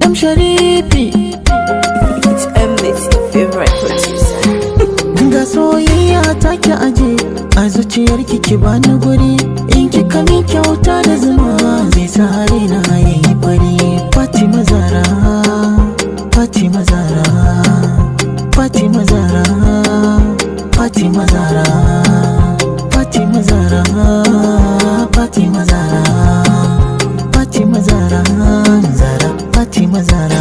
I'm Sharifi. It's Emily, your favorite producer. Ga soyayya ta ki aje a zuciyarki ki bani guri. In kika min kyauta da zuma zai sa raina yayi fari. Fatima Zara, Fatima Zara, Fatima Zara, Fatima Zara, Fatima Zara, Fatima Zara, Fatima Zara, Zara, Fatima Zara.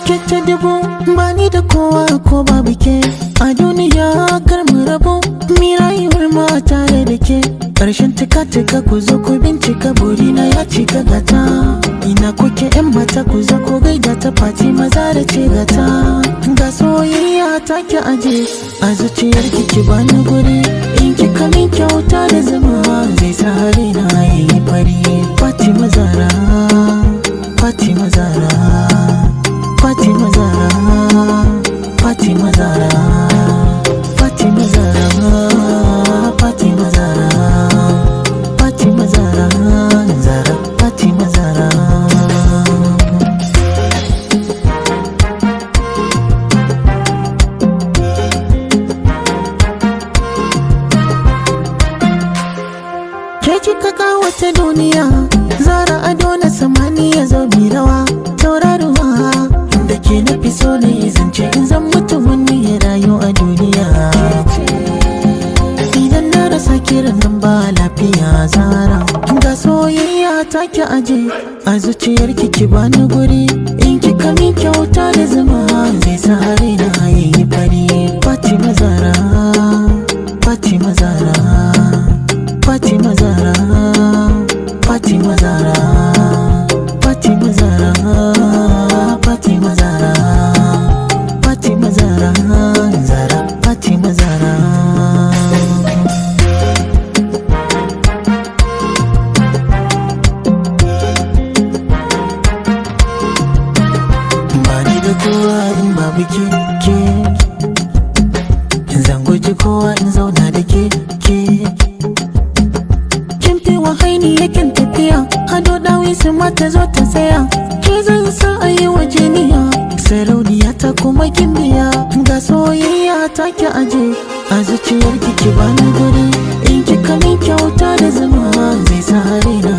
Kece dubu bani da kowa ko babu ke a duniya kar mu rabu mi rayuwar ma tare da ke ƙarshen tuka ku zo ku bincika burina ya cika gata ina kuke yan mata ku zo ku gaida ta Fatima Zara ce gata ga soyayya ta ki aje a zuciyar ki bani guri in kika min kyauta da zuma zai sa raina yayi fari Fatima Zara Fatima Zara Fatima Zara, Fatima Zara, Fatima Zara, Fatima Zara, Fatima Zara, Zara, Fatima Zara. Ke kika kawata duniya, Zara ado na samaniya zo mi rawa, tauraruwa. Da ke na fi so ne zance in zan mutu wani ya rayu a duniya idan na rasa kiran nan ba lafiya Zara ga soyayya ta ki aje a zuciyar ki bani guri in kika min kyauta da zuma zai sa raina yayi fari Fatima Zara Fatima Zara Fatima Zara Fatima Zara Fatima Zara Fatima Zara, Fatima Zara, Zara, Fatima Zara. Bani da kowa in babu ke, zan guji kowa in zauna da ke. Kin fi wahaini yakin tafiya, hado dawi su mata zo ta tsaya. Ke zan sa a yi wa jiniya sarauniya ta kuma gimbiya ga soyayya ta ki aje a zuciyar ki bani guri in kika min kyauta da zuma zai sa raina